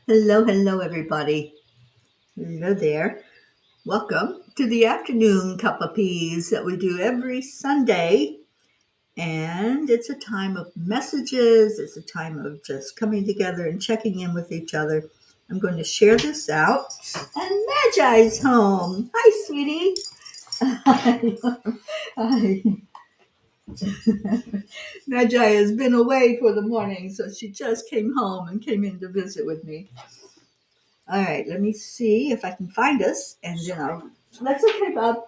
Hello, hello, everybody. Hello there. Welcome to the afternoon cup of peas that we do every Sunday. And it's a time of messages, it's a time of just coming together and checking in with each other. I'm going to share this out. And Magi's home. Hi, sweetie. Hi. Magi has been away for the morning, so she just came home and came in to visit with me. All right, let me see if I can find us, and then that's okay, Bob.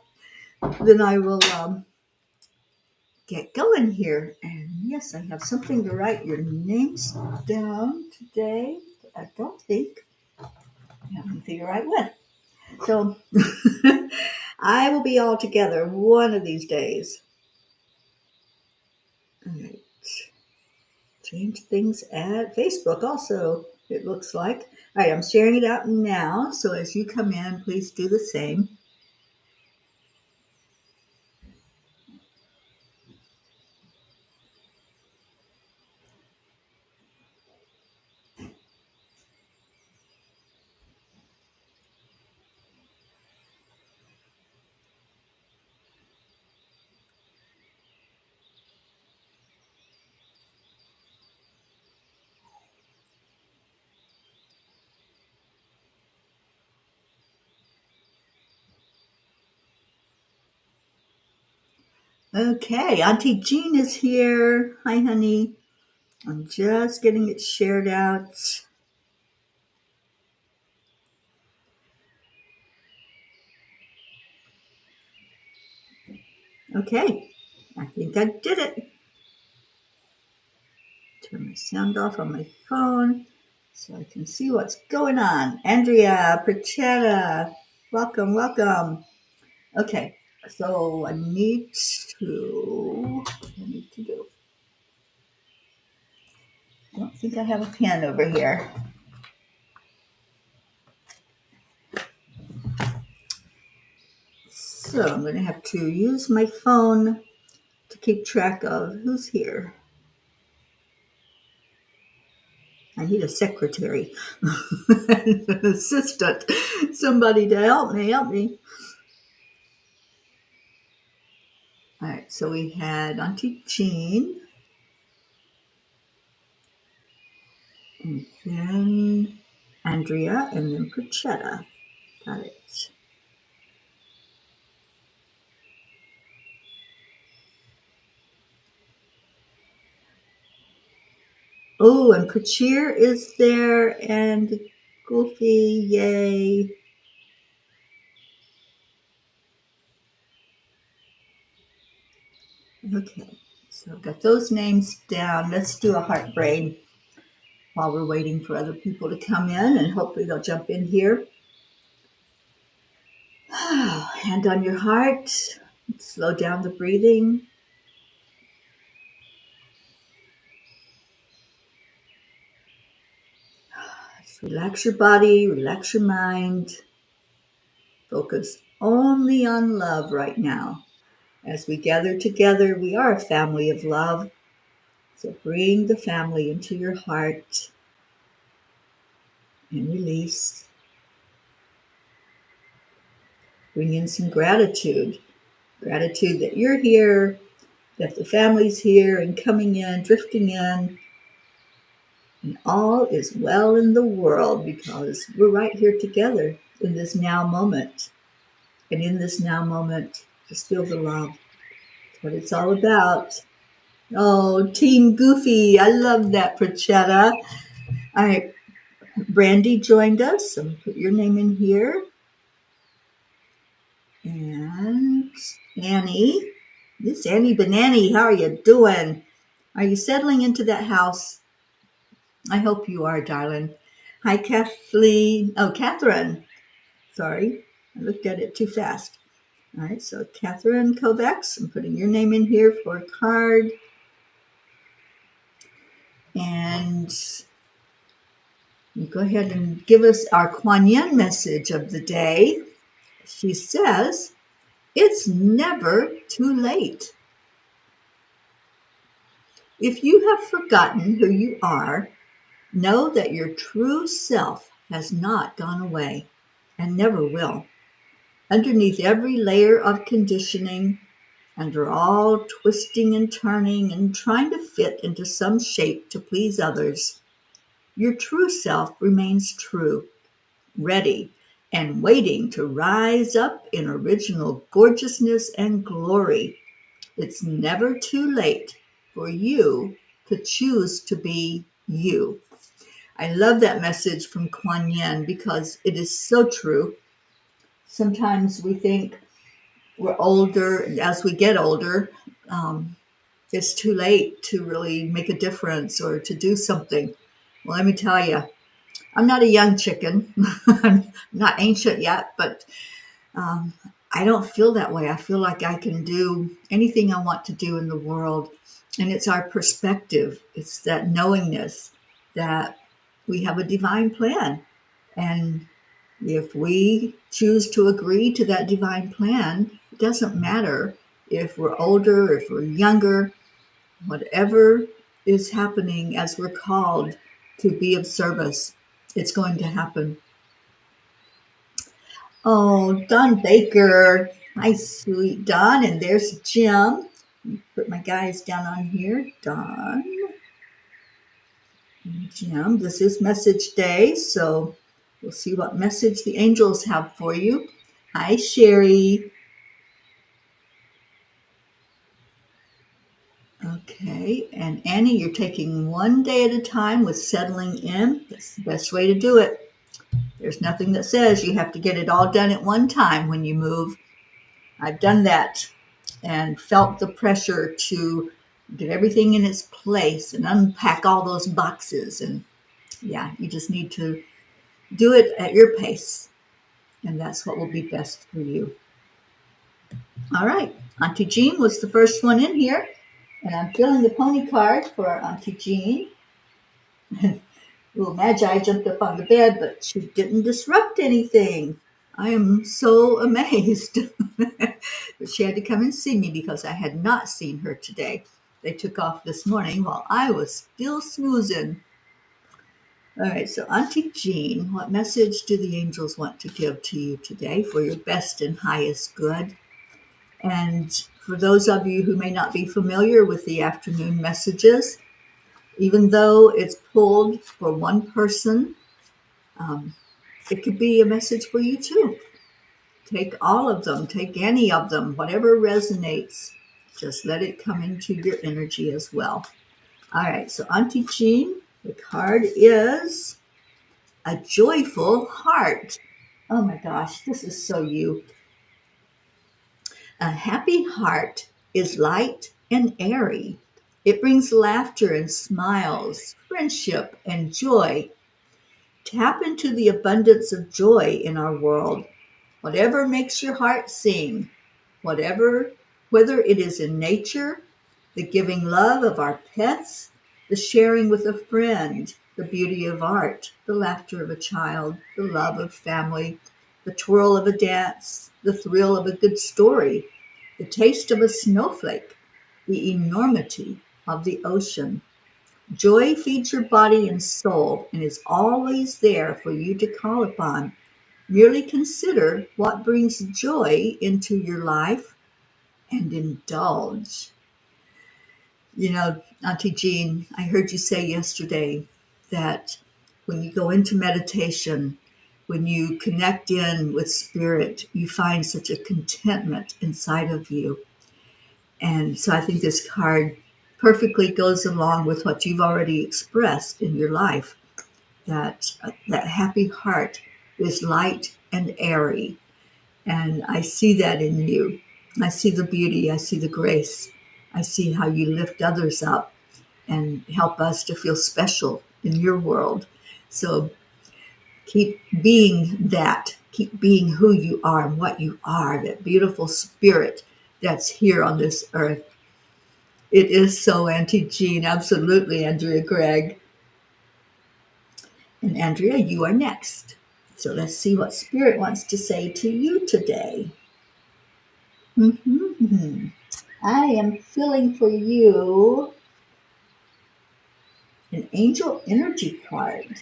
Then I will get going here. And yes, I have something to write your names down today. I don't think I haven't figured out what. So I will be all together one of these days. All right, change things at Facebook also. It looks like. All right, I'm sharing it out now. So as you come in, please do the same. Okay, Auntie Jean is here. Hi, honey. I'm just getting it shared out. Okay, I think I did it. Turn my sound off on my phone so I can see what's going on. Andrea, Prichetta, welcome, welcome. Okay, so I need to, I don't think I have a pen over here. So I'm going to have to use my phone to keep track of who's here. I need a secretary, an assistant, somebody to help me. All right, so we had Auntie Jean, and then Andrea, and then Prichetta. Got it. Oh, and Prachir is there, and Goofy, yay. Okay, so I've got those names down. Let's do a heart brain while we're waiting for other people to come in, and hopefully they'll jump in here. Hand on your heart. Slow down the breathing. Relax your body, relax your mind. Focus only on love right now. As we gather together, we are a family of love. So bring the family into your heart and release. Bring in some gratitude. Gratitude that you're here, that the family's here and coming in, drifting in. And all is well in the world because we're right here together in this now moment. And in this now moment, just feel the love. That's what it's all about. Oh, Team Goofy. I love that, Prichetta. All right, Brandy joined us. So put your name in here. And Annie. Miss Annie Banani, how are you doing? Are you settling into that house? I hope you are, darling. Hi, Kathleen. Oh, Catherine. Sorry, I looked at it too fast. All right, so Catherine Kovacs, I'm putting your name in here for a card. And you go ahead and give us our Kuan Yin message of the day. She says, it's never too late. If you have forgotten who you are, Know that your true self has not gone away and never will. Underneath every layer of conditioning, under all twisting and turning and trying to fit into some shape to please others, your true self remains true, ready and waiting to rise up in original gorgeousness and glory. It's never too late for you to choose to be you. I love that message from Kuan Yin because it is so true. Sometimes we think we're older, and as we get older, um, it's too late to really make a difference or to do something. Well, let me tell you, I'm not a young chicken. I'm not ancient yet, but um, I don't feel that way. I feel like I can do anything I want to do in the world. And it's our perspective, it's that knowingness that we have a divine plan. And if we choose to agree to that divine plan, it doesn't matter if we're older, if we're younger, whatever is happening as we're called to be of service, it's going to happen. Oh, Don Baker. Hi, sweet Don. And there's Jim. Put my guys down on here. Don and Jim. This is message day, so we'll see what message the angels have for you. Hi, Sherry. Okay, and Annie, you're taking one day at a time with settling in. That's the best way to do it. There's nothing that says you have to get it all done at one time when you move. I've done that and felt the pressure to get everything in its place and unpack all those boxes. And yeah, you just need to do it at your pace. And that's what will be best for you. All right. Auntie Jean was the first one in here. And I'm filling the pony card for our Auntie Jean. Little Magi jumped up on the bed, but she didn't disrupt anything. I am so amazed. But she had to come and see me because I had not seen her today. They took off this morning while I was still snoozing. All right, so Auntie Jean, what message do the angels want to give to you today for your best and highest good? And for those of you who may not be familiar with the afternoon messages, even though it's pulled for one person, um, it could be a message for you too. Take all of them, take any of them, whatever resonates. Just let it come into your energy as well. All right, so Auntie Jean, the card is a joyful heart. Oh my gosh, this is so you. A happy heart is light and airy. It brings laughter and smiles, friendship and joy. Tap into the abundance of joy in our world. Whatever makes your heart sing, whether it is in nature, the giving love of our pets, the sharing with a friend, the beauty of art, the laughter of a child, the love of family, the twirl of a dance, the thrill of a good story, the taste of a snowflake, the enormity of the ocean. Joy feeds your body and soul and is always there for you to call upon. Merely consider what brings joy into your life and indulge. You know, Auntie Jean, I heard you say yesterday that when you go into meditation, when you connect in with spirit, you find such a contentment inside of you. And so I think this card perfectly goes along with what you've already expressed in your life, that happy heart is light and airy. And I see that in you. I see the beauty. I see the grace. I see how you lift others up and help us to feel special in your world. So keep being that. Keep being who you are and what you are, that beautiful spirit that's here on this earth. It is so, Auntie Jean. Absolutely, Andrea Gregg. And Andrea, you are next. So let's see what Spirit wants to say to you today. I am feeling for you an Angel Energy card.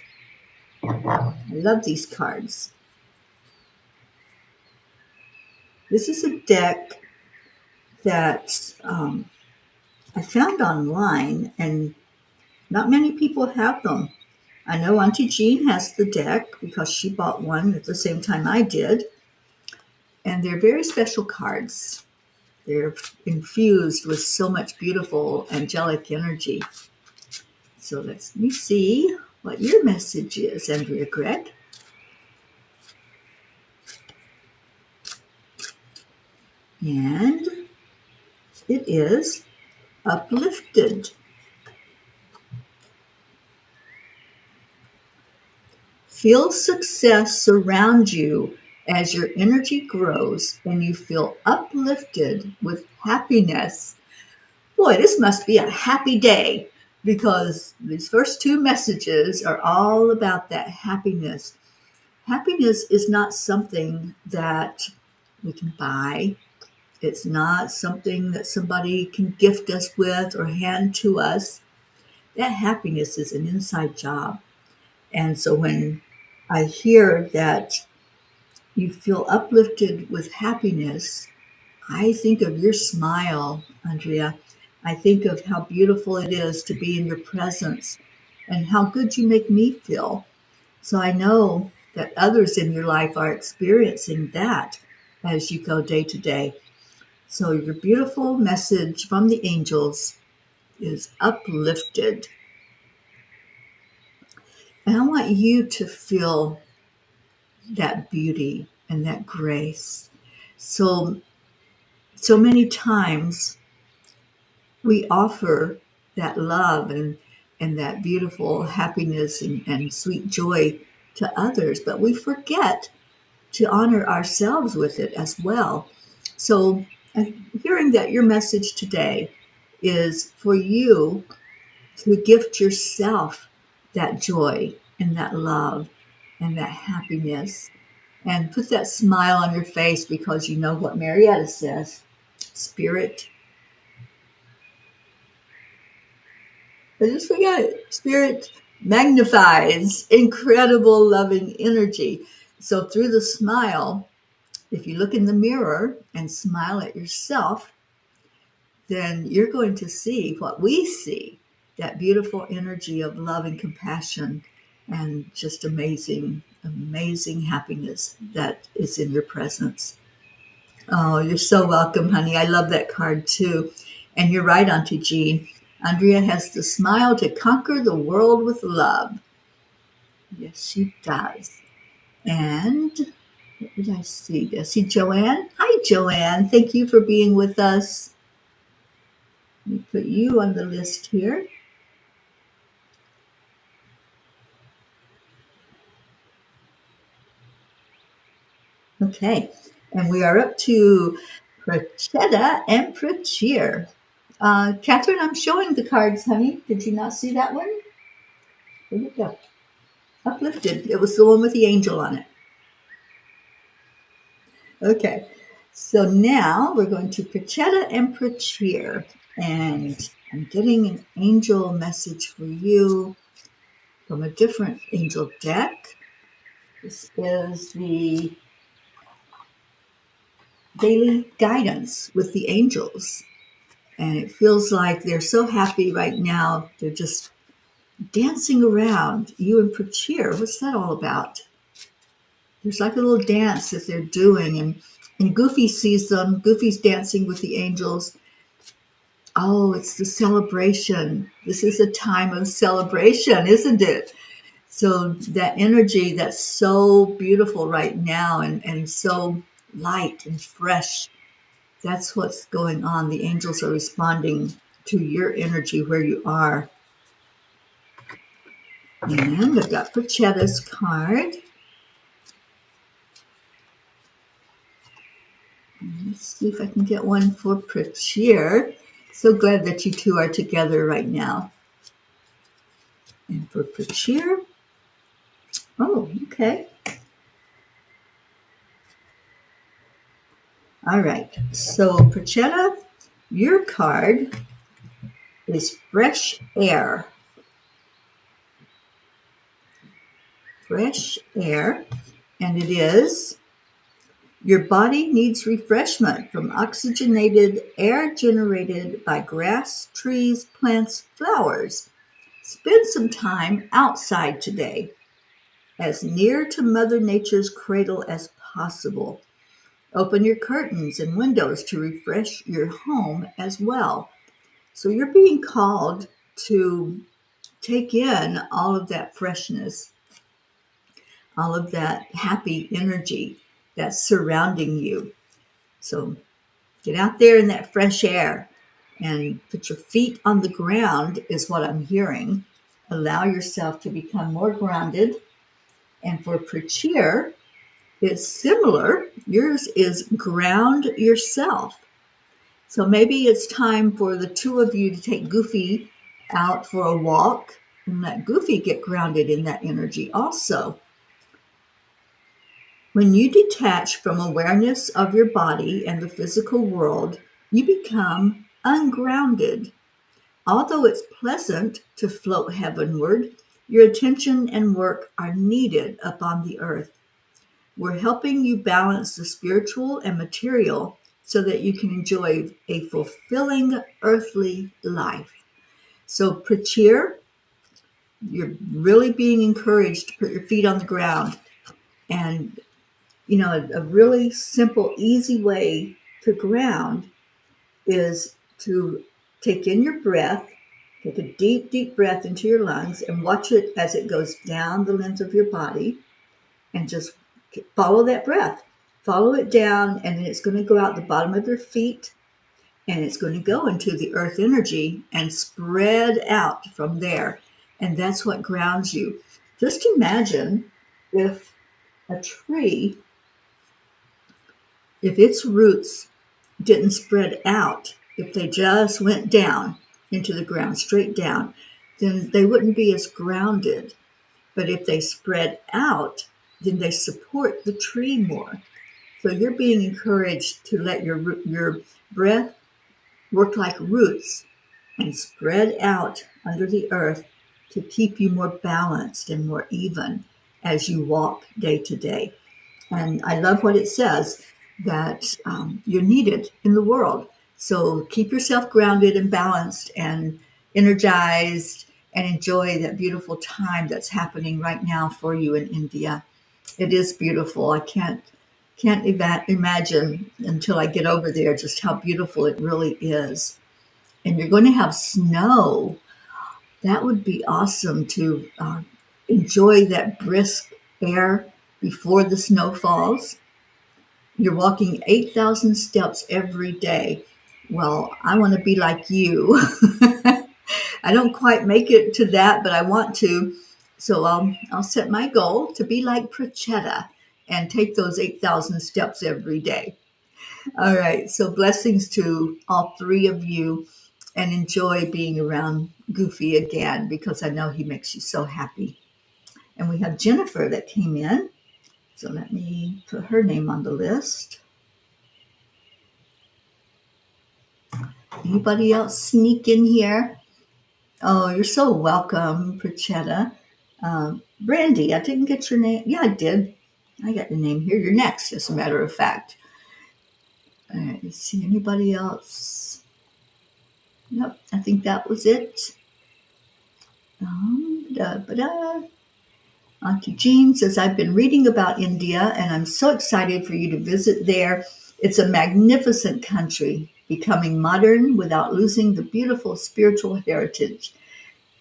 I love these cards. This is a deck that I found online, and not many people have them. I know Auntie Jean has the deck because she bought one at the same time I did. And they're very special cards. They're infused with so much beautiful angelic energy. So let me see what your message is, Andrea Gregg. And it is uplifted. Feel success surround you as your energy grows and you feel uplifted with happiness. Boy, this must be a happy day because these first two messages are all about that happiness. Happiness is not something that we can buy. It's not something that somebody can gift us with or hand to us. That happiness is an inside job. And so when I hear that you feel uplifted with happiness, I think of your smile, Andrea. I think of how beautiful it is to be in your presence and how good you make me feel. So I know that others in your life are experiencing that as you go day to day. So your beautiful message from the angels is uplifted. And I want you to feel that beauty and that grace. So many times we offer that love and that beautiful happiness and sweet joy to others, but we forget to honor ourselves with it as well. So I'm hearing that your message today is for you to gift yourself that joy and that love and that happiness and put that smile on your face because you know what Marietta says, spirit. But just forget it. Spirit magnifies incredible loving energy. So through the smile, if you look in the mirror and smile at yourself, then you're going to see what we see, that beautiful energy of love and compassion and just amazing, amazing happiness that is in your presence. Oh, you're so welcome, honey. I love that card too. And you're right, Auntie Jean. Andrea has the smile to conquer the world with love. Yes, she does. And what did I see? Did I see Joanne? Hi, Joanne. Thank you for being with us. Let me put you on the list here. Okay. And we are up to Prachetta and Prachir. Catherine, I'm showing the cards, honey. Did you not see that one? There you go. Uplifted. It was the one with the angel on it. Okay. So now we're going to Prachetta and Prachir. And I'm getting an angel message for you from a different angel deck. This is the daily guidance with the angels. And it feels like they're so happy right now. They're just dancing around. You and Prachir, what's that all about? There's like a little dance that they're doing, and Goofy sees them. Goofy's dancing with the angels. Oh, it's the celebration. This is a time of celebration, isn't it? So that energy that's so beautiful right now and so light and fresh, that's what's going on. The angels are responding to your energy where you are. And I've got Prachetta's card. Let's see if I can get one for Prachir. So glad that you two are together right now. And for Prachir, oh, okay. All right. So Prachetta, your card is fresh air. fresh air, and it is: your body needs refreshment from oxygenated air generated by grass, trees, plants, flowers. Spend some time outside today, as near to Mother Nature's cradle as possible. Open your curtains and windows to refresh your home as well. So you're being called to take in all of that freshness, all of that happy energy that's surrounding you. So get out there in that fresh air and put your feet on the ground, is what I'm hearing. Allow yourself to become more grounded. And for Prachir, it's similar. Yours is ground yourself. So maybe it's time for the two of you to take Goofy out for a walk and let Goofy get grounded in that energy also. When you detach from awareness of your body and the physical world, you become ungrounded. Although it's pleasant to float heavenward, your attention and work are needed upon the earth. We're helping you balance the spiritual and material so that you can enjoy a fulfilling earthly life. So, Prachir, you're really being encouraged to put your feet on the ground. And, a really simple, easy way to ground is to take in your breath, take a deep, deep breath into your lungs, and watch it as it goes down the length of your body, and just follow that breath. Follow it down, and then it's going to go out the bottom of your feet, and it's going to go into the earth energy and spread out from there. And that's what grounds you. Just imagine if a tree, if its roots didn't spread out, if they just went down into the ground, straight down, then they wouldn't be as grounded. But if they spread out, then they support the tree more. So you're being encouraged to let your breath work like roots and spread out under the earth to keep you more balanced and more even as you walk day to day. And I love what it says, that you're needed in the world. So keep yourself grounded and balanced and energized, and enjoy that beautiful time that's happening right now for you in India. It is beautiful. I can't imagine until I get over there just how beautiful it really is. And you're going to have snow. That would be awesome to enjoy that brisk air before the snow falls. You're walking 8,000 steps every day. Well, I want to be like you. I don't quite make it to that, but I want to. So I'll set my goal to be like Prachetta and take those 8,000 steps every day. All right. So blessings to all three of you, and enjoy being around Goofy again, because I know he makes you so happy. And we have Jennifer that came in. So let me put her name on the list. Anybody else sneak in here? Oh, you're so welcome, Prachetta. Brandy, I didn't get your name. Yeah, I did. I got your name here. You're next, as a matter of fact. All right, let's see. Anybody else? Nope, I think that was it. Auntie Jean says, I've been reading about India and I'm so excited for you to visit there. It's a magnificent country, becoming modern without losing the beautiful spiritual heritage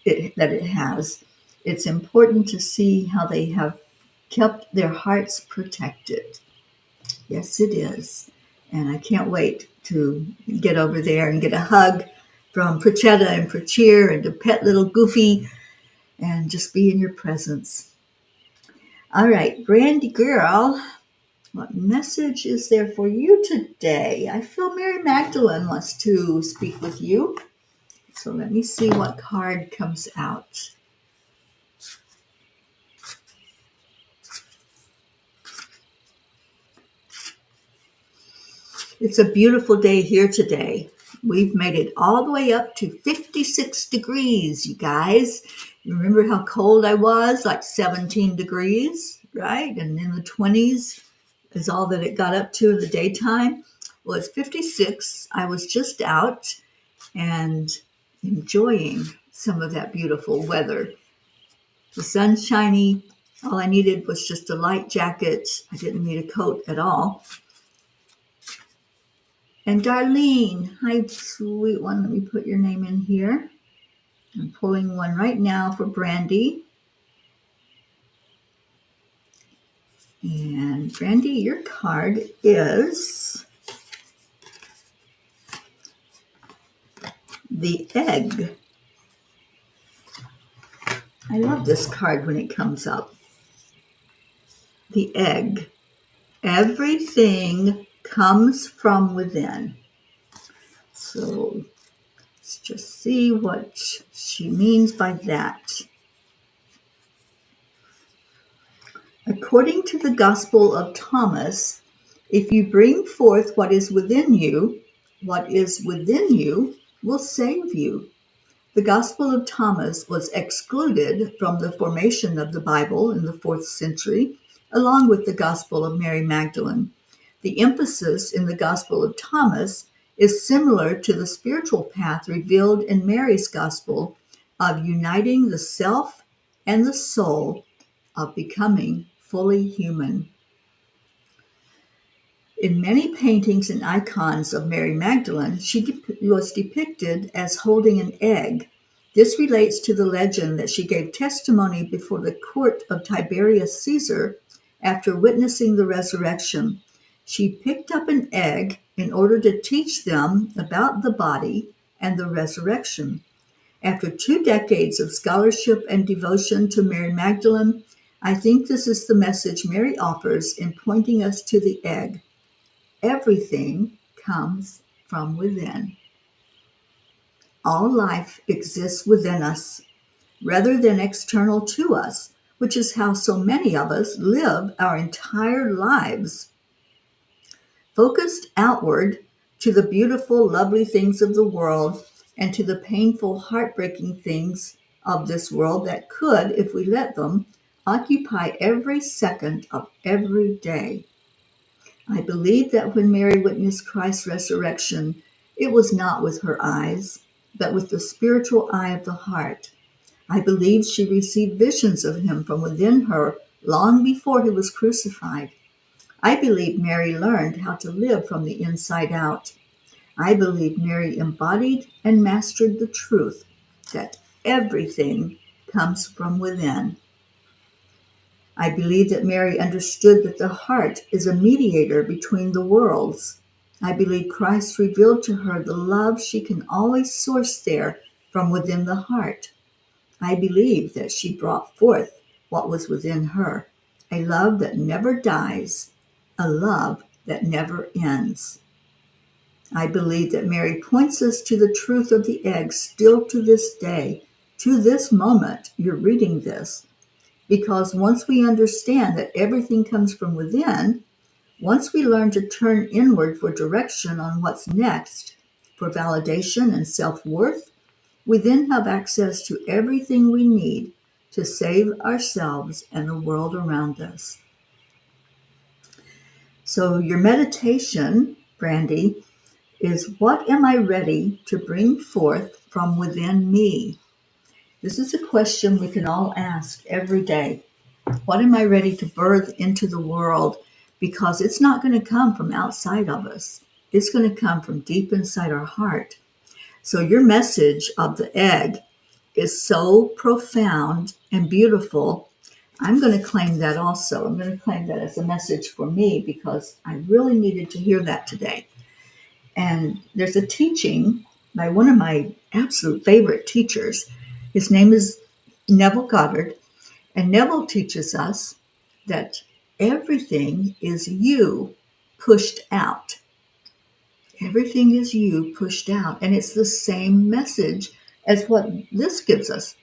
that it has. It's important to see how they have kept their hearts protected. Yes, it is. And I can't wait to get over there and get a hug from Prachetta and Prachir, and to pet little Goofy and just be in your presence. All right, Brandy girl, what message is there for you today? I feel Mary Magdalene wants to speak with you. So let me see what card comes out. It's a beautiful day here today. We've made it all the way up to 56 degrees, you guys. Remember how cold I was, like 17 degrees, right? And in the 20s is all that it got up to in the daytime. Well, it's 56. I was just out and enjoying some of that beautiful weather. The sun's shiny. All I needed was just a light jacket. I didn't need a coat at all. And Darlene, hi, sweet one. Let me put your name in here. I'm pulling one right now for Brandy. And Brandy, your card is the egg. I love this card when it comes up. The egg. Everything comes from within. So let's just see what she means by that. According to the Gospel of Thomas, if you bring forth what is within you will save you. The Gospel of Thomas was excluded from the formation of the Bible in the 4th century, along with the Gospel of Mary Magdalene. The emphasis in the Gospel of Thomas is similar to the spiritual path revealed in Mary's Gospel of uniting the self and the soul, of becoming fully human. In many paintings and icons of Mary Magdalene, she was depicted as holding an egg. This relates to the legend that she gave testimony before the court of Tiberius Caesar after witnessing the resurrection. She picked up an egg in order to teach them about the body and the resurrection. After 2 decades of scholarship and devotion to Mary Magdalene, I think this is the message Mary offers in pointing us to the egg. Everything comes from within. All life exists within us, rather than external to us, which is how so many of us live our entire lives. Focused outward to the beautiful, lovely things of the world and to the painful, heartbreaking things of this world that could, if we let them, occupy every second of every day. I believe that when Mary witnessed Christ's resurrection, it was not with her eyes, but with the spiritual eye of the heart. I believe she received visions of him from within her long before he was crucified. I believe Mary learned how to live from the inside out. I believe Mary embodied and mastered the truth that everything comes from within. I believe that Mary understood that the heart is a mediator between the worlds. I believe Christ revealed to her the love she can always source there from within the heart. I believe that she brought forth what was within her, a love that never dies, a love that never ends. I believe that Mary points us to the truth of the egg still to this day, to this moment you're reading this. Because once we understand that everything comes from within, once we learn to turn inward for direction on what's next, for validation and self-worth, we then have access to everything we need to save ourselves and the world around us. So your meditation, Brandy, is what am I ready to bring forth from within me? This is a question we can all ask every day. What am I ready to birth into the world? Because it's not going to come from outside of us. It's going to come from deep inside our heart. So your message of the egg is so profound and beautiful. I'm going to claim that also. I'm going to claim that as a message for me because I really needed to hear that today. And there's a teaching by one of my absolute favorite teachers. His name is Neville Goddard. And Neville teaches us that everything is you pushed out. Everything is you pushed out. And it's the same message as what this gives us.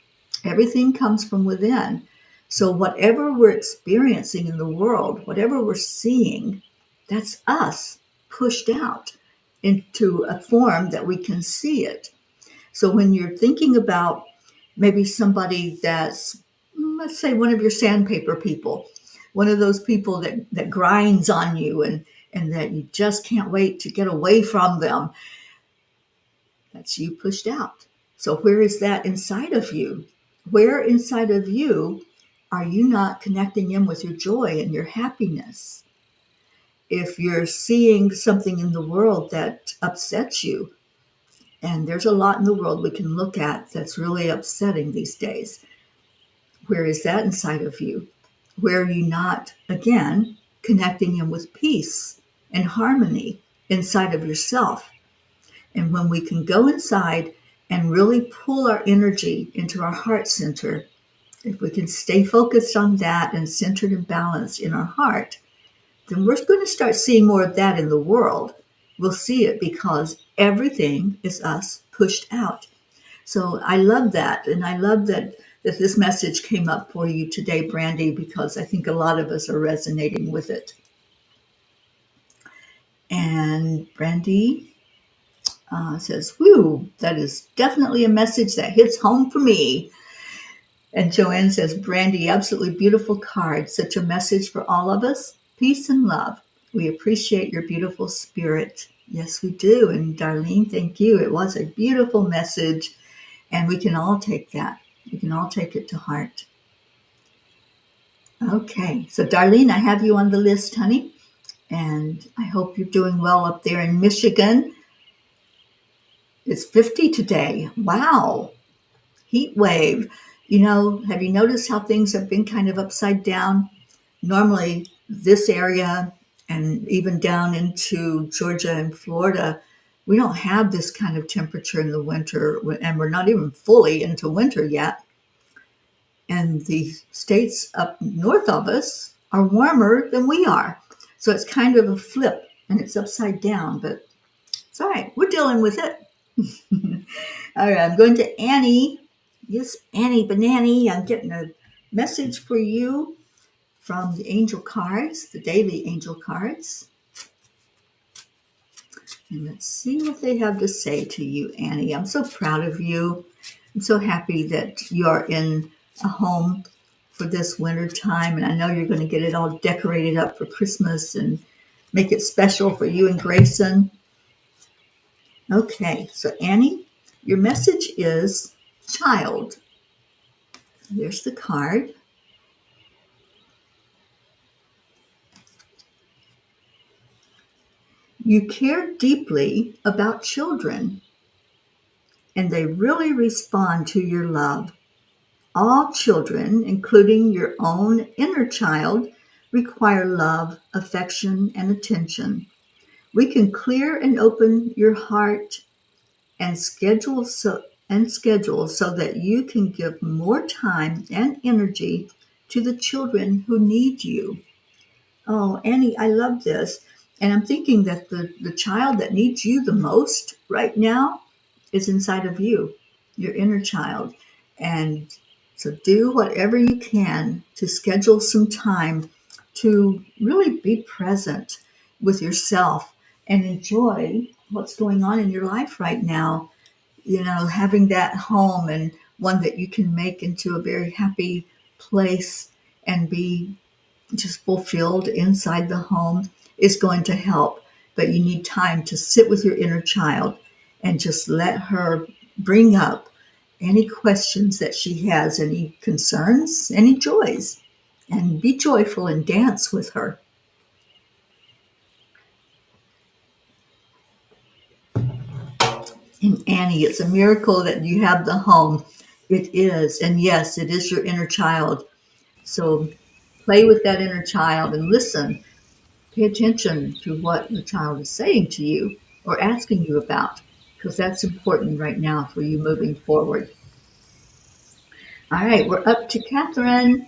Everything comes from within. So whatever we're experiencing in the world, whatever we're seeing, that's us pushed out into a form that we can see it. So when you're thinking about Maybe somebody that's, let's say, one of your sandpaper people, one of those people that grinds on you and that you just can't wait to get away from them. That's you pushed out. So where is that inside of you? Where inside of you are you not connecting in with your joy and your happiness? If you're seeing something in the world that upsets you, and there's a lot in the world we can look at that's really upsetting these days, where is that inside of you? Where are you not, again, connecting in with peace and harmony inside of yourself? And when we can go inside and really pull our energy into our heart center, if we can stay focused on that and centered and balanced in our heart, then we're going to start seeing more of that in the world. We'll see it because everything is us pushed out. So I love that. And I love that this message came up for you today, Brandy, because I think a lot of us are resonating with it. And Brandy says, whew, that is definitely a message that hits home for me. And Joanne says, Brandy, absolutely beautiful card. Such a message for all of us. Peace and love. We appreciate your beautiful spirit. Yes, we do. And Darlene, thank you. It was a beautiful message. And we can all take that. We can all take it to heart. Okay. So, Darlene, I have you on the list, honey. And I hope you're doing well up there in Michigan. It's 50 today. Wow. Heat wave. You know, have you noticed how things have been kind of upside down? Normally, this area and even down into Georgia and Florida, we don't have this kind of temperature in the winter, and we're not even fully into winter yet. And the states up north of us are warmer than we are. So it's kind of a flip and it's upside down, but it's all right. We're dealing with it. All right, I'm going to Annie. Yes, Annie Banani. I'm getting a message for you from the angel cards, the daily angel cards. And let's see what they have to say to you, Annie. I'm so proud of you. I'm so happy that you're in a home for this winter time. And I know you're going to get it all decorated up for Christmas and make it special for you and Grayson. Okay, so Annie, your message is child. There's the card. You care deeply about children, and they really respond to your love. All children, including your own inner child, require love, affection, and attention. We can clear and open your heart and schedule so that you can give more time and energy to the children who need you. Oh, Annie, I love this. And I'm thinking that the child that needs you the most right now is inside of you, your inner child. And so do whatever you can to schedule some time to really be present with yourself and enjoy what's going on in your life right now. You know, having that home and one that you can make into a very happy place and be just fulfilled inside the home is going to help. But you need time to sit with your inner child and just let her bring up any questions that she has, any concerns, any joys, and be joyful and dance with her. And Annie, it's a miracle that you have the home. It is. And yes, it is your inner child. So play with that inner child and listen. Pay attention to what the child is saying to you or asking you about, because that's important right now for you moving forward. All right, we're up to Catherine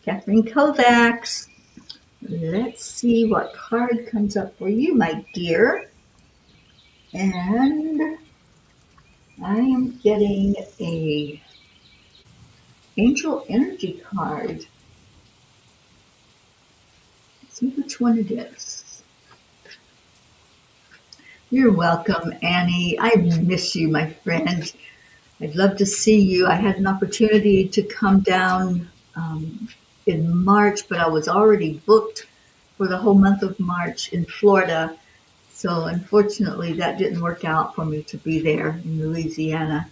Kovacs. Let's see what card comes up for you, my dear. And I am getting a angel energy card. Let's see which one it is. You're welcome, Annie. I miss you, my friend. I'd love to see you. I had an opportunity to come down in March, but I was already booked for the whole month of March in Florida. So unfortunately, that didn't work out for me to be there in Louisiana.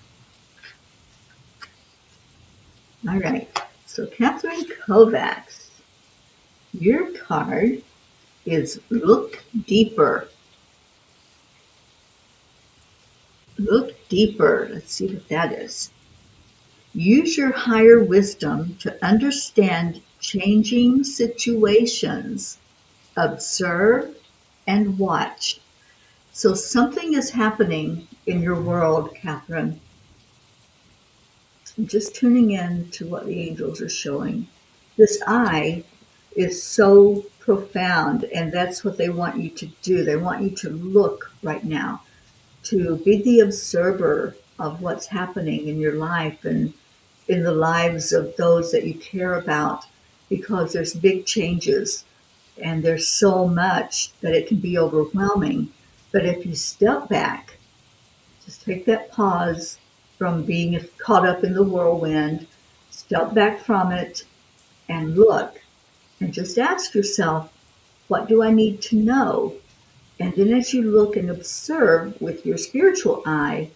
All right. So Catherine Kovacs, your card is Look Deeper. Look deeper. Let's see what that is. Use your higher wisdom to understand changing situations. Observe and watch. So something is happening in your world, Catherine. I'm just tuning in to what the angels are showing. This eye is so profound, and that's what they want you to do. They want you to look right now, to be the observer of what's happening in your life and in the lives of those that you care about, because there's big changes and there's so much that it can be overwhelming. But if you step back, just take that pause from being caught up in the whirlwind, step back from it and look and just ask yourself, what do I need to know? And then as you look and observe with your spiritual eye,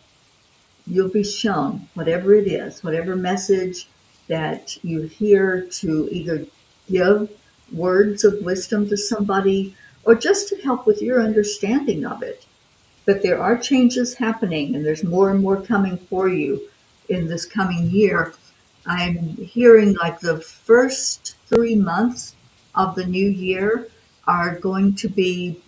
you'll be shown whatever it is, whatever message that you hear, to either give words of wisdom to somebody or just to help with your understanding of it. But there are changes happening, and there's more and more coming for you in this coming year. I'm hearing like the first 3 months of the new year are going to be,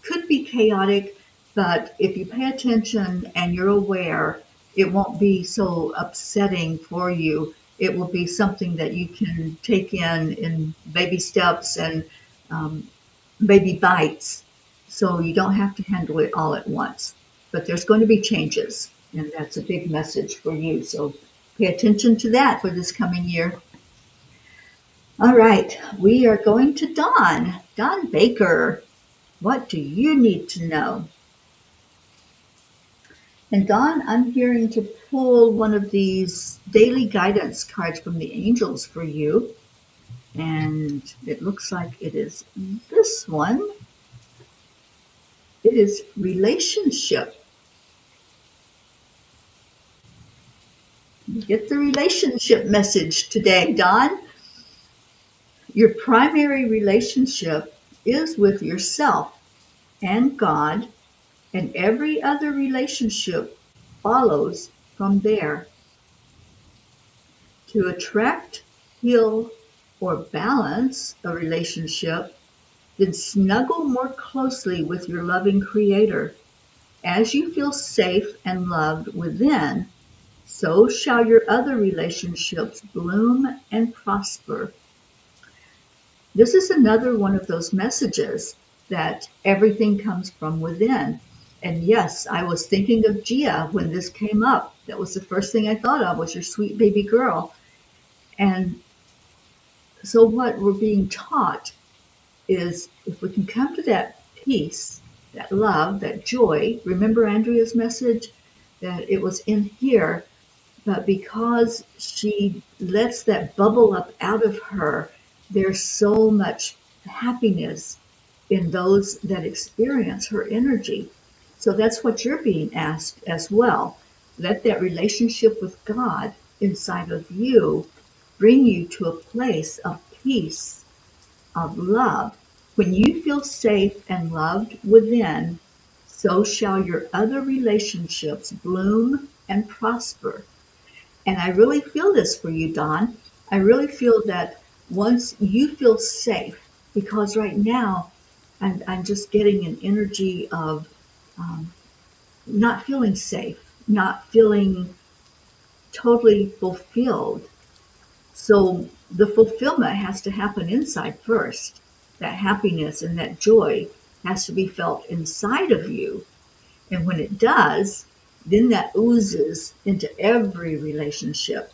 could be chaotic, but if you pay attention and you're aware, it won't be so upsetting for you. It will be something that you can take in baby steps and um, baby bites, so you don't have to handle it all at once. But there's going to be changes, and that's a big message for you. So pay attention to that for this coming year. All right, we are going to Dawn. Dawn Baker, what do you need to know? And Dawn, I'm hearing to pull one of these daily guidance cards from the angels for you. And it looks like it is this one. It is relationship. You get the relationship message today, Dawn. Your primary relationship is with yourself and God, and every other relationship follows from there. To attract, heal, or balance a relationship, then snuggle more closely with your loving Creator. As you feel safe and loved within, so shall your other relationships bloom and prosper. This is another one of those messages that everything comes from within. And yes, I was thinking of Gia when this came up. That was the first thing I thought of, was your sweet baby girl. And so what we're being taught is, if we can come to that peace, that love, that joy. Remember Andrea's message that it was in here, but because she lets that bubble up out of her, there's so much happiness in those that experience her energy. So that's what you're being asked as well. Let that relationship with God inside of you bring you to a place of peace, of love. When you feel safe and loved within, so shall your other relationships bloom and prosper. And I really feel this for you, Dawn. I really feel that once you feel safe, because right now I'm just getting an energy of um, not feeling safe, not feeling totally fulfilled. So the fulfillment has to happen inside first. That happiness and that joy has to be felt inside of you. And when it does, then that oozes into every relationship.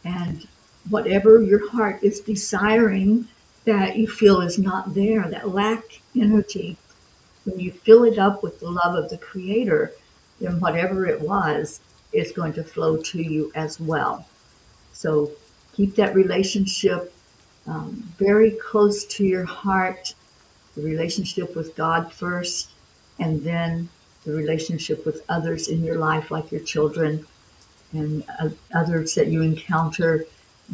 And whatever your heart is desiring that you feel is not there, that lack energy, when you fill it up with the love of the Creator, then whatever it was, is going to flow to you as well. So keep that relationship very close to your heart, the relationship with God first, and then the relationship with others in your life, like your children and others that you encounter,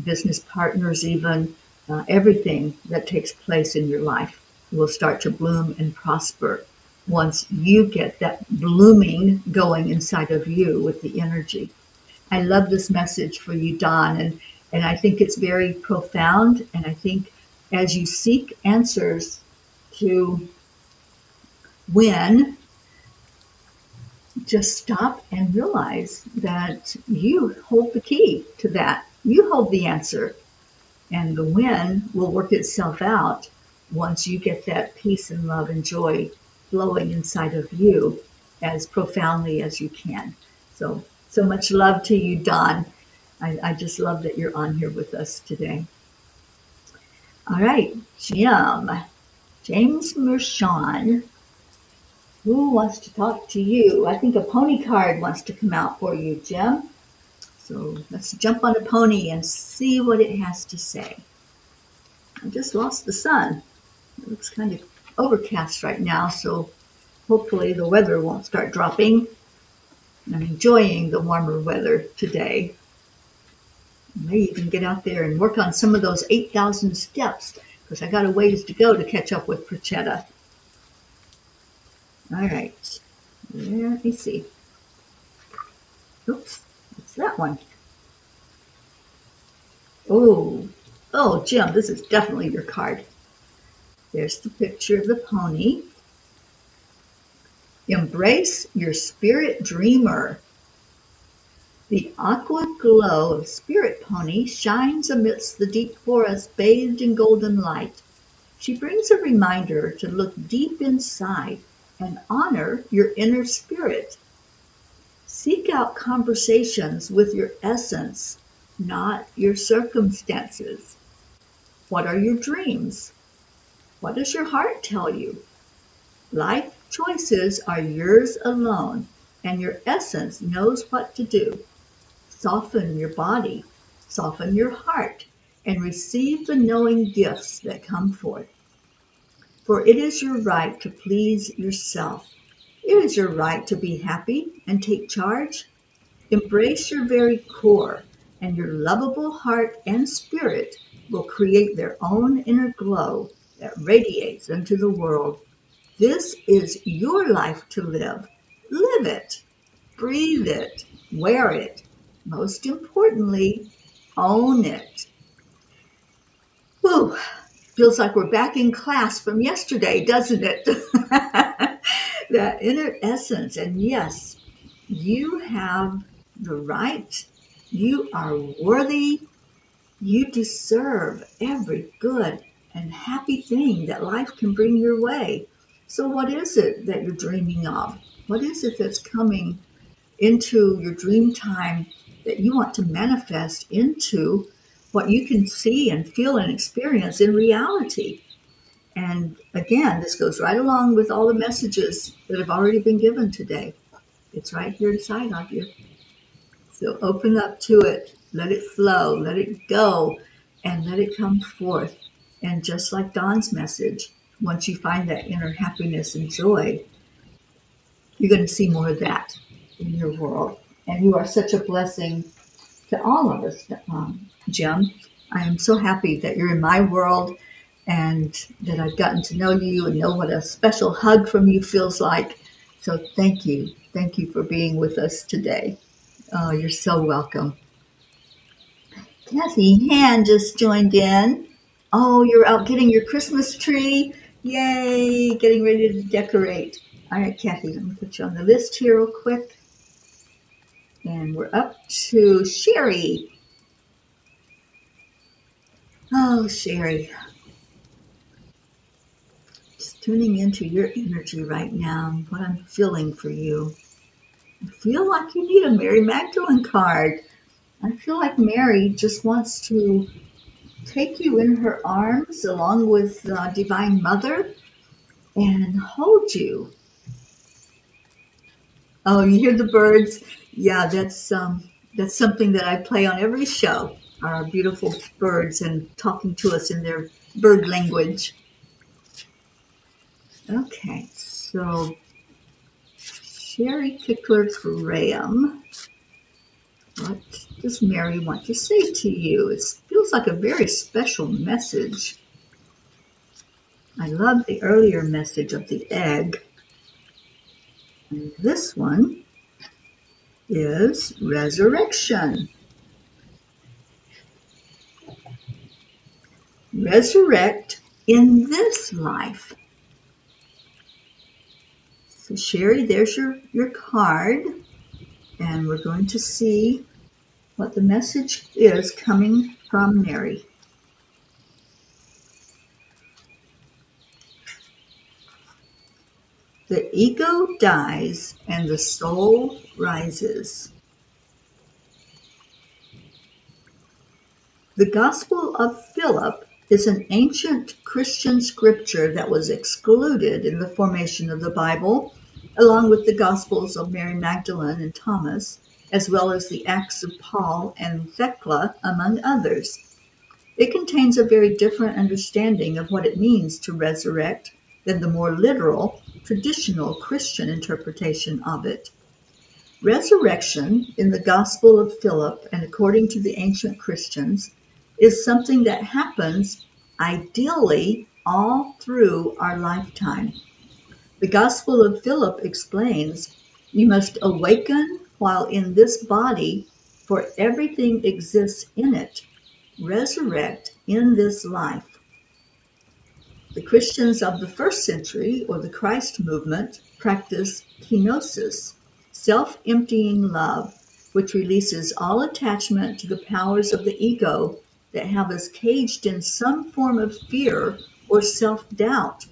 business partners, even everything that takes place in your life will start to bloom and prosper once you get that blooming going inside of you with the energy. I love this message for you, Don, and I think it's very profound. And I think as you seek answers to when, just stop and realize that you hold the key to that. You hold the answer, and the when will work itself out once you get that peace and love and joy flowing inside of you as profoundly as you can. So, so much love to you, Don. I just love that you're on here with us today. All right, James Mershon, who wants to talk to you? I think a pony card wants to come out for you, Jim. So let's jump on a pony and see what it has to say. I just lost the sun. It looks kind of overcast right now, so hopefully the weather won't start dropping. I'm enjoying the warmer weather today. Maybe you can get out there and work on some of those 8,000 steps, because I got a ways to go to catch up with Perchetta. All right, let me see. Oops, what's that one? Oh, Jim, this is definitely your card. There's the picture of the pony. Embrace your spirit dreamer. The aqua glow of Spirit Pony shines amidst the deep forest bathed in golden light. She brings a reminder to look deep inside and honor your inner spirit. Seek out conversations with your essence, not your circumstances. What are your dreams? What does your heart tell you? Life choices are yours alone, and your essence knows what to do. Soften your body, soften your heart, and receive the knowing gifts that come forth. For it is your right to please yourself. It is your right to be happy and take charge. Embrace your very core, and your lovable heart and spirit will create their own inner glow that radiates into the world. This is your life to live. Live it, breathe it, wear it. Most importantly, own it. Whew, feels like we're back in class from yesterday, doesn't it? That inner essence. And yes, you have the right. You are worthy. You deserve every good and happy thing that life can bring your way. So what is it that you're dreaming of? What is it that's coming into your dream time that you want to manifest into what you can see and feel and experience in reality? And again, this goes right along with all the messages that have already been given today. It's right here inside of you. So open up to it, let it flow, let it go, and let it come forth. And just like Don's message, once you find that inner happiness and joy, you're going to see more of that in your world. And you are such a blessing to all of us, Jim. I am so happy that you're in my world and that I've gotten to know you and know what a special hug from you feels like. So thank you. Thank you for being with us today. Oh, you're so welcome. Kathy Han just joined in. Oh, you're out getting your Christmas tree. Yay, getting ready to decorate. All right, Kathy, let me put you on the list here real quick. And we're up to Sherry. Oh, Sherry. Just tuning into your energy right now, what I'm feeling for you. I feel like you need a Mary Magdalene card. I feel like Mary just wants to take you in her arms along with Divine Mother and hold you. Oh, you hear the birds? Yeah, that's something that I play on every show. Our beautiful birds and talking to us in their bird language. Okay, so Sherry Pickler Graham, what does Mary want to say to you? It feels like a very special message. I love the earlier message of the egg. And this one is resurrection. Resurrect in this life. So Sherry, there's your card. And we're going to see what the message is coming from Mary. The ego dies and the soul rises. The Gospel of Philip is an ancient Christian scripture that was excluded in the formation of the Bible, along with the Gospels of Mary Magdalene and Thomas, as well as the Acts of Paul and Thecla, among others. It contains a very different understanding of what it means to resurrect than the more literal, traditional Christian interpretation of it. Resurrection in the Gospel of Philip and according to the ancient Christians is something that happens ideally all through our lifetime. The Gospel of Philip explains, "You must awaken while in this body, for everything exists in it. Resurrect in this life." The Christians of the first century, or the Christ movement, practice kenosis, self-emptying love, which releases all attachment to the powers of the ego that have us caged in some form of fear or self-doubt.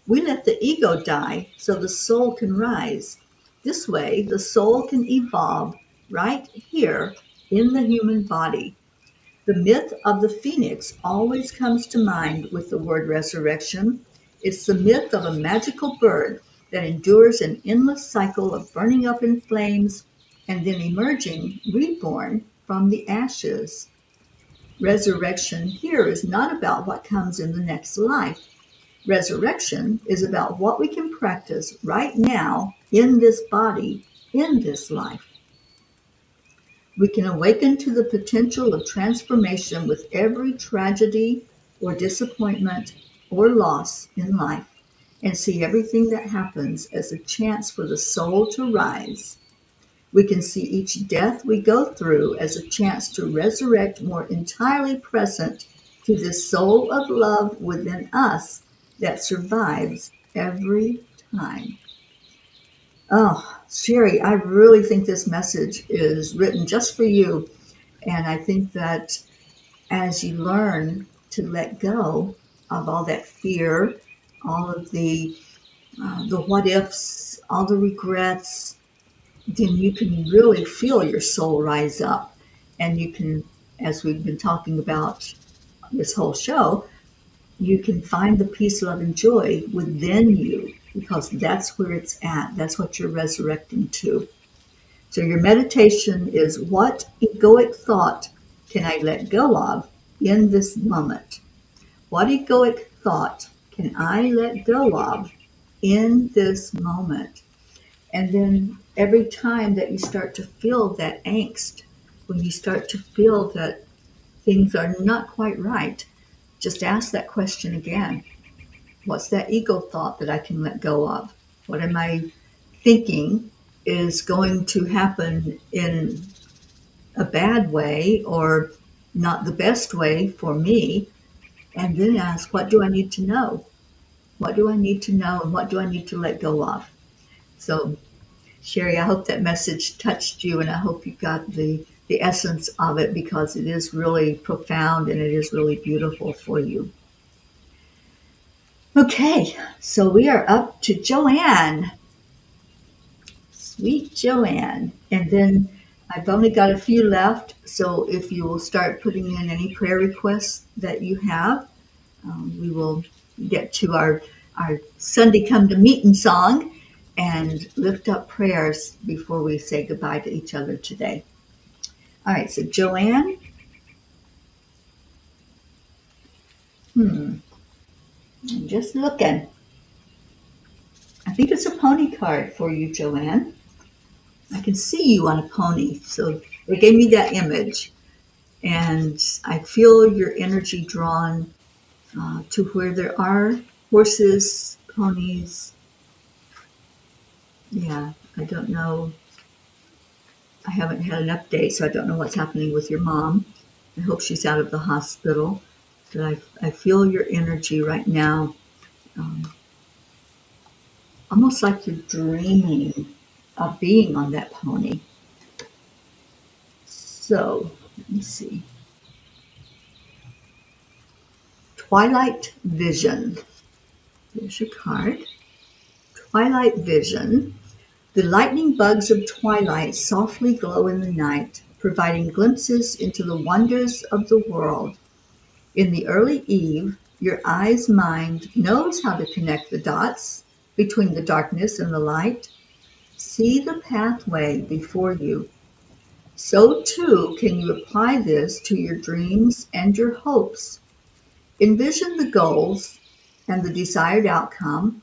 We let the ego die so the soul can rise. This way, the soul can evolve right here in the human body. The myth of the phoenix always comes to mind with the word resurrection. It's the myth of a magical bird that endures an endless cycle of burning up in flames and then emerging reborn from the ashes. Resurrection here is not about what comes in the next life. Resurrection is about what we can practice right now in this body, in this life. We can awaken to the potential of transformation with every tragedy or disappointment or loss in life and see everything that happens as a chance for the soul to rise. We can see each death we go through as a chance to resurrect more entirely present to this soul of love within us that survives every time. Oh, Sherry, I really think this message is written just for you. And I think that as you learn to let go of all that fear, all of the what ifs, all the regrets, then you can really feel your soul rise up. And you can, as we've been talking about this whole show, you can find the peace, love, and joy within you because that's where it's at. That's what you're resurrecting to. So your meditation is, what egoic thought can I let go of in this moment? What egoic thought can I let go of in this moment? And then every time that you start to feel that angst, when you start to feel that things are not quite right, just ask that question again. What's that ego thought that I can let go of? What am I thinking is going to happen in a bad way or not the best way for me? And then ask, what do I need to know? What do I need to know and what do I need to let go of? So, Sherry, I hope that message touched you and I hope you got the essence of it because it is really profound and it is really beautiful for you. Okay, so we are up to Joanne. Sweet Joanne. And then I've only got a few left, so if you will start putting in any prayer requests that you have, we will get to our Sunday Come to Meeting song. and lift up prayers before we say goodbye to each other today. All right, so Joanne, I'm just looking. I think it's a pony card for you, Joanne. I can see you on a pony, so it gave me that image. And I feel your energy drawn to where there are horses, ponies. Yeah, I don't know. I haven't had an update, so I don't know what's happening with your mom. I hope she's out of the hospital. But I feel your energy right now, um, almost like you're dreaming of being on that pony. So, let me see. Twilight Vision. There's your card. Twilight Vision. The lightning bugs of twilight softly glow in the night, providing glimpses into the wonders of the world. In the early eve, your eye's mind knows how to connect the dots between the darkness and the light. See the pathway before you. So too can you apply this to your dreams and your hopes. Envision the goals and the desired outcome,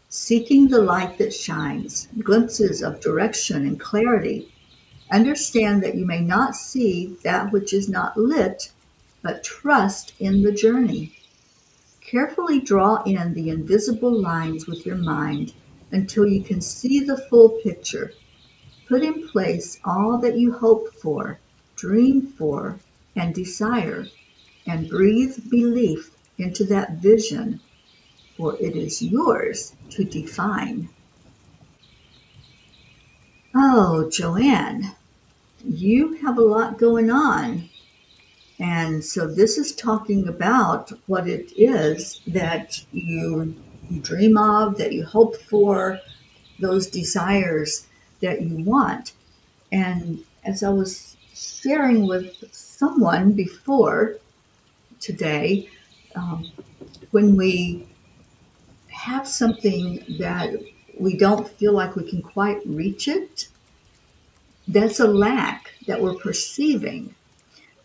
seeking the light that shines, glimpses of direction and clarity. Understand that you may not see that which is not lit, but trust in the journey. Carefully draw in the invisible lines with your mind until you can see the full picture. Put in place all that you hope for, dream for, and desire, and breathe belief into that vision, for it is yours to define. Oh, Joanne, you have a lot going on. And so this is talking about what it is that you dream of, that you hope for, those desires that you want. And as I was sharing with someone before today, um, when we have something that we don't feel like we can quite reach it, that's a lack that we're perceiving.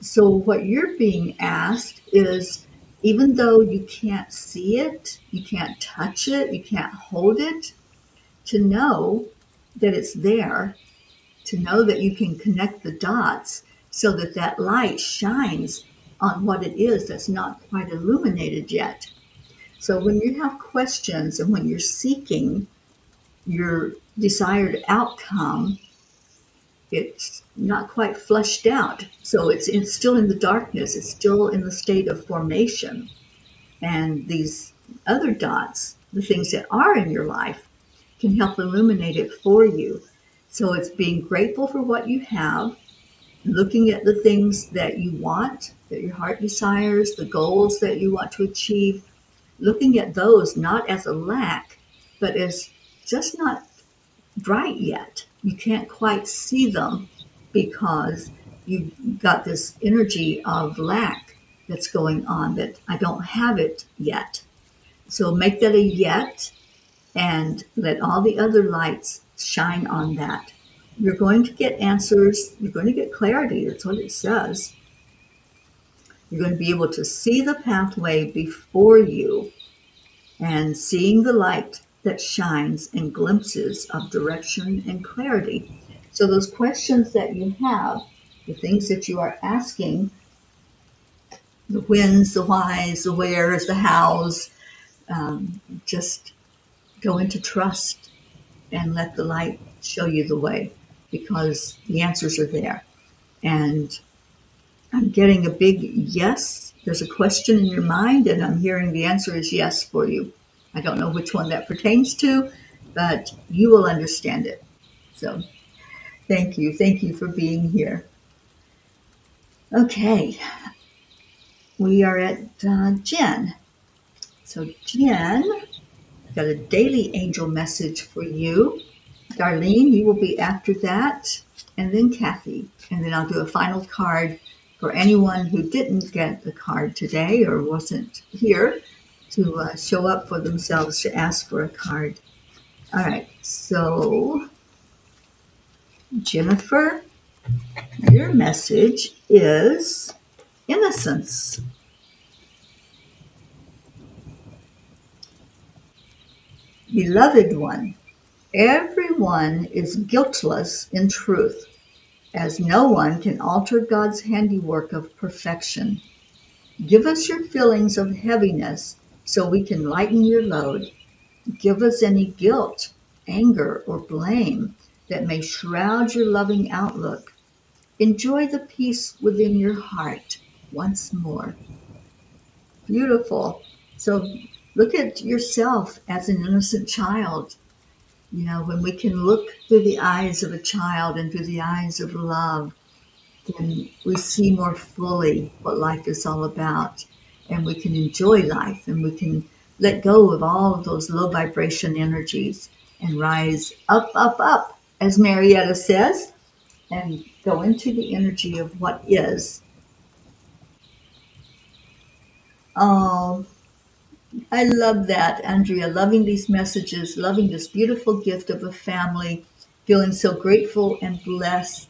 So what you're being asked is, even though you can't see it, you can't touch it, you can't hold it, to know that it's there, to know that you can connect the dots so that that light shines on what it is that's not quite illuminated yet. So when you have questions and when you're seeking your desired outcome, it's not quite fleshed out. So it's still in the darkness. It's still in the state of formation. And these other dots, the things that are in your life, can help illuminate it for you. So it's being grateful for what you have, looking at the things that you want, that your heart desires, the goals that you want to achieve, looking at those not as a lack, but as just not bright yet. You can't quite see them because you've got this energy of lack that's going on, that I don't have it yet. So make that a yet and let all the other lights shine on that. You're going to get answers. You're going to get clarity. That's what it says. You're going to be able to see the pathway before you and seeing the light that shines in glimpses of direction and clarity. So those questions that you have, the things that you are asking, the whens, the whys, the wheres, the hows, just go into trust and let the light show you the way, because the answers are there. And I'm getting a big yes. There's a question in your mind, and I'm hearing the answer is yes for you. I don't know which one that pertains to, but you will understand it. So thank you. Thank you for being here. Okay, we are at Jen. So Jen, I've got a daily angel message for you. Darlene, you will be after that, and then Kathy. And then I'll do a final card for anyone who didn't get the card today or wasn't here to show up for themselves to ask for a card. All right, so Jennifer, your message is innocence. Beloved one, everyone is guiltless in truth, as no one can alter God's handiwork of perfection. Give us your feelings of heaviness so we can lighten your load. Give us any guilt, anger, or blame that may shroud your loving outlook. Enjoy the peace within your heart once more. Beautiful. So look at yourself as an innocent child. You know, when we can look through the eyes of a child and through the eyes of love, then we see more fully what life is all about. And we can enjoy life and we can let go of all of those low vibration energies and rise up, up, up, as Marietta says, and go into the energy of what is. Oh, I love that, Andrea. Loving these messages, loving this beautiful gift of a family, feeling so grateful and blessed.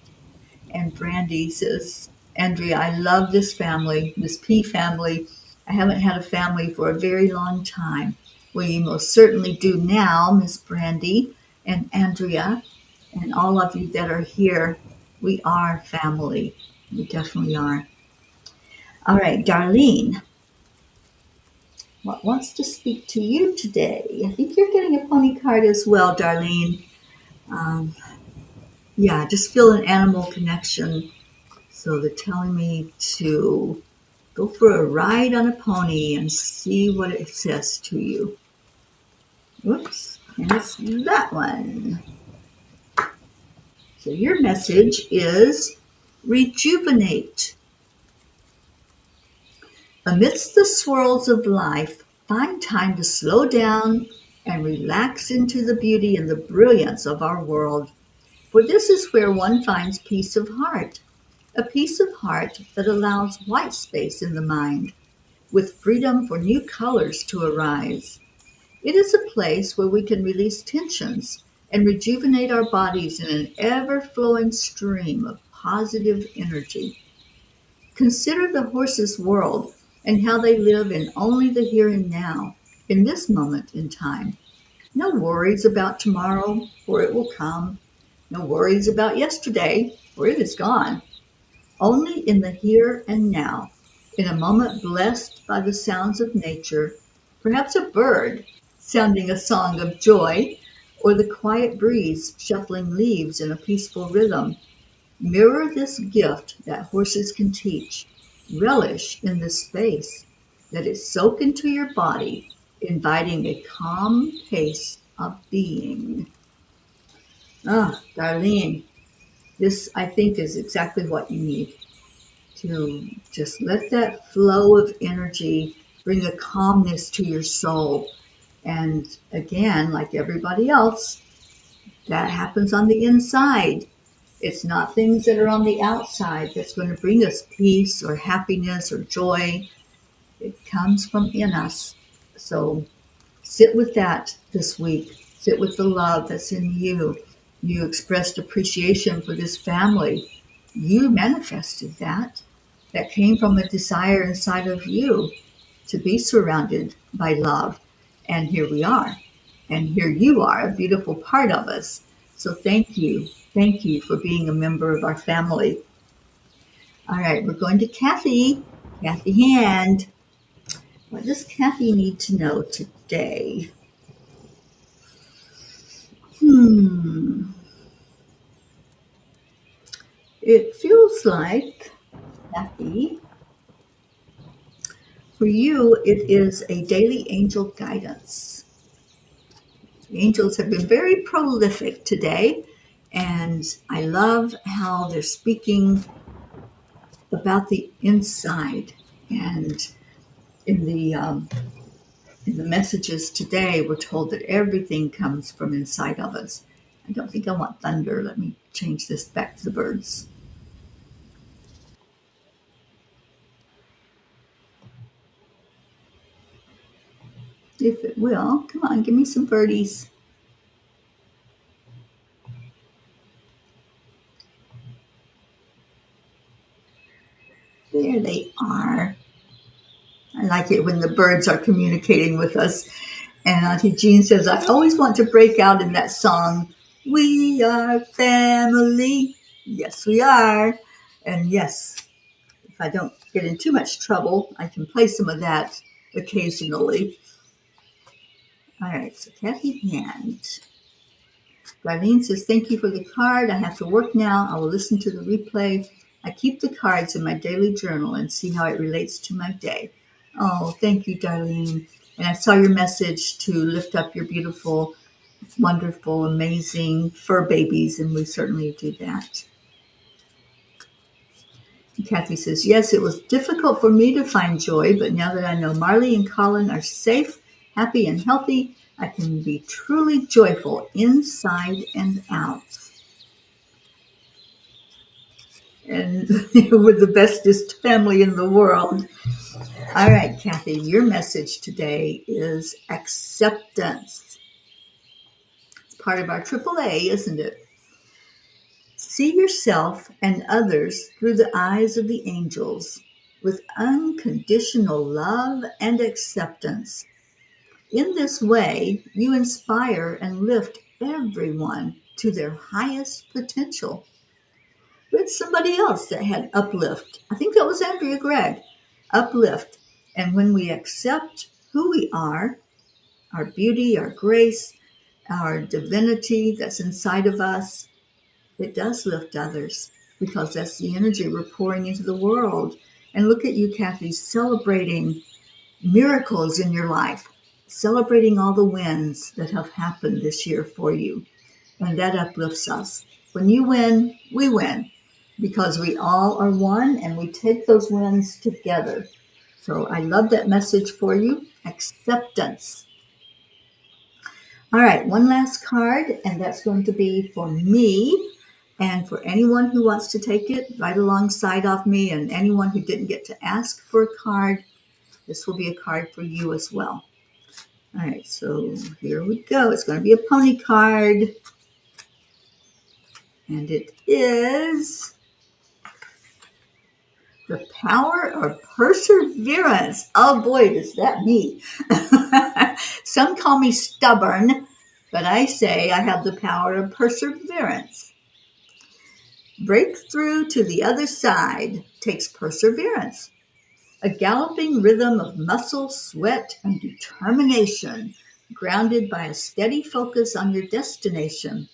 And Brandy says, Andrea, I love this family, this P family. I haven't had a family for a very long time. Well, you most certainly do now, Miss Brandy and Andrea, and all of you that are here. We are family. We definitely are. All right, Darlene, what wants to speak to you today? I think you're getting a pony card as well, Darlene. Um, yeah, just feel an animal connection. So they're telling me to go for a ride on a pony and see what it says to you. Whoops, and it's that one. So your message is rejuvenate. Amidst the swirls of life, find time to slow down and relax into the beauty and the brilliance of our world. For this is where one finds peace of heart, a peace of heart that allows white space in the mind, with freedom for new colors to arise. It is a place where we can release tensions and rejuvenate our bodies in an ever flowing stream of positive energy. Consider the horse's world and how they live in only the here and now, in this moment in time. No worries about tomorrow, for it will come. No worries about yesterday, for it is gone. Only in the here and now, in a moment blessed by the sounds of nature, perhaps a bird sounding a song of joy, or the quiet breeze shuffling leaves in a peaceful rhythm. Mirror this gift that horses can teach. Relish in this space. Let it soak into your body, inviting a calm pace of being. Ah, Darlene, this I think is exactly what you need to just let that flow of energy bring a calmness to your soul. And again, like everybody else, that happens on the inside. It's not things that are on the outside that's going to bring us peace or happiness or joy. It comes from in us. So sit with that this week. Sit with the love that's in you. You expressed appreciation for this family. You manifested that. That came from a desire inside of you to be surrounded by love. And here we are. And here you are, a beautiful part of us. So thank you. Thank you for being a member of our family. All right, we're going to Kathy. Kathy Hand. What does Kathy need to know today? Hmm. It feels like, Kathy, for you, it is a daily angel guidance. The angels have been very prolific today, and I love how they're speaking about the inside. And in the messages today, we're told that everything comes from inside of us. I don't think I want thunder. Let me change this back to the birds. If it will, come on, give me some birdies. There they are. I like it when the birds are communicating with us. And Auntie Jean says, I always want to break out in that song, We Are Family. Yes, we are. And yes, if I don't get in too much trouble, I can play some of that occasionally. All right, so Kathy Hand. Darlene says, thank you for the card. I have to work now. I will listen to the replay. I keep the cards in my daily journal and see how it relates to my day. Oh, thank you, Darlene. And I saw your message to lift up your beautiful, wonderful, amazing fur babies, and we certainly do that. And Kathy says, yes, it was difficult for me to find joy, but now that I know Marley and Colin are safe, happy, and healthy, I can be truly joyful inside and out. And we're the bestest family in the world. All right, Kathy, your message today is acceptance. It's part of our AAA, isn't it? See yourself and others through the eyes of the angels with unconditional love and acceptance. In this way, you inspire and lift everyone to their highest potential. With somebody else that had uplift. I think that was Andrea Gregg. Uplift. And when we accept who we are, our beauty, our grace, our divinity that's inside of us, it does lift others because that's the energy we're pouring into the world. And look at you, Kathy, celebrating miracles in your life, celebrating all the wins that have happened this year for you. And that uplifts us. When you win, we win because we all are one and we take those wins together. So I love that message for you. Acceptance. All right, one last card, and that's going to be for me and for anyone who wants to take it right alongside of me, and anyone who didn't get to ask for a card, this will be a card for you as well. All right, so here we go. It's going to be a pony card. And it is the power of perseverance. Oh boy, does that me. Some call me stubborn, but I say I have the power of perseverance. Breakthrough to the other side takes perseverance. A galloping rhythm of muscle, sweat, and determination, grounded by a steady focus on your destination.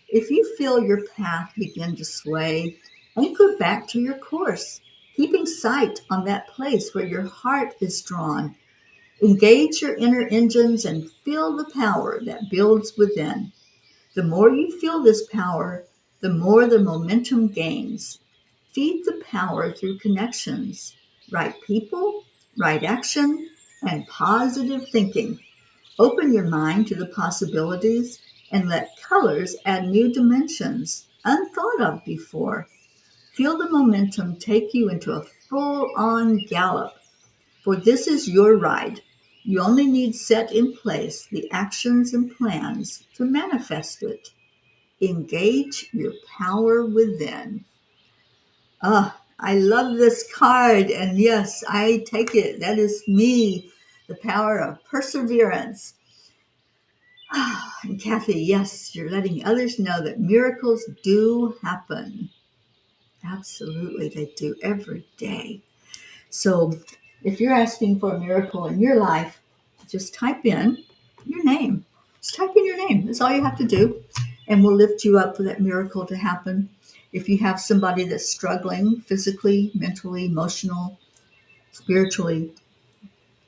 If you feel your path begin to sway, anchor back to your course, keeping sight on that place where your heart is drawn. Engage your inner engines and feel the power that builds within. The more you feel this power, the more the momentum gains. Feed the power through connections, right people, right action, and positive thinking. Open your mind to the possibilities and let colors add new dimensions unthought of before. Feel the momentum take you into a full-on gallop, for this is your ride. You only need set in place the actions and plans to manifest it. Engage your power within. I love this card, and yes, I take it. That is me, the power of perseverance. And Kathy, yes, you're letting others know that miracles do happen. Absolutely, they do every day. So if you're asking for a miracle in your life, just type in your name. Just type in your name. That's all you have to do. And we'll lift you up for that miracle to happen. If you have somebody that's struggling physically, mentally, emotional, spiritually,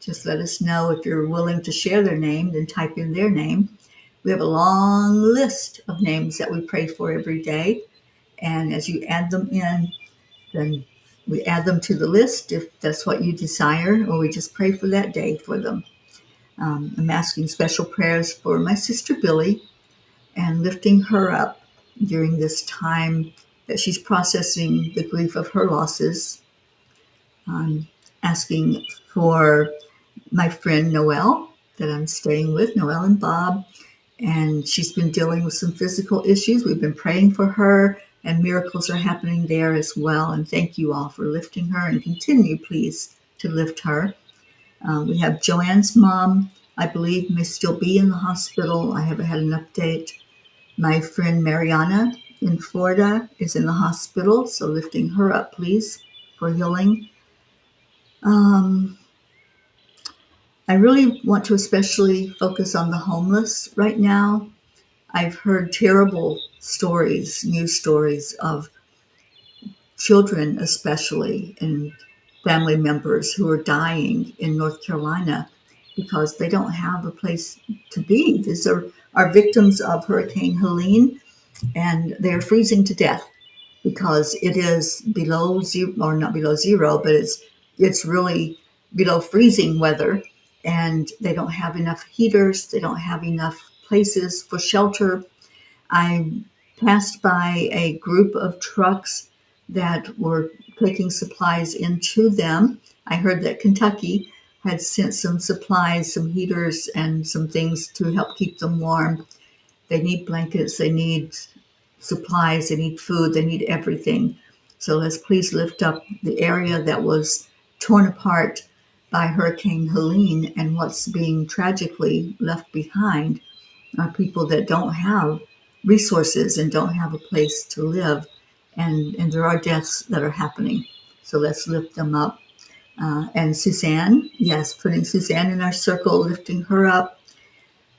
just let us know. If you're willing to share their name, then type in their name. We have a long list of names that we pray for every day. And as you add them in, then we add them to the list if that's what you desire, or we just pray for that day for them. I'm asking special prayers for my sister Billy and lifting her up during this time that she's processing the grief of her losses. I'm asking for my friend Noelle that I'm staying with, Noelle and Bob, and she's been dealing with some physical issues. We've been praying for her, and miracles are happening there as well. And thank you all for lifting her, and continue, please, to lift her. We have Joanne's mom, I believe, may still be in the hospital. I haven't had an update. My friend Mariana in Florida is in the hospital, so lifting her up, please, for healing. I really want to especially focus on the homeless right now. I've heard terrible stories, news stories of children especially, and family members who are dying in North Carolina because they don't have a place to be. These are victims of Hurricane Helene, and they're freezing to death because it is below zero, or not below zero, but it's really below freezing weather, and they don't have enough heaters. They don't have enough places for shelter. I passed by a group of trucks that were taking supplies into them. I heard that Kentucky had sent some supplies, some heaters, and some things to help keep them warm. They need blankets, they need supplies, they need food, they need everything. So let's please lift up the area that was torn apart by Hurricane Helene, and what's being tragically left behind are people that don't have resources and don't have a place to live. And there are deaths that are happening. So let's lift them up. And Suzanne, yes, putting Suzanne in our circle, lifting her up.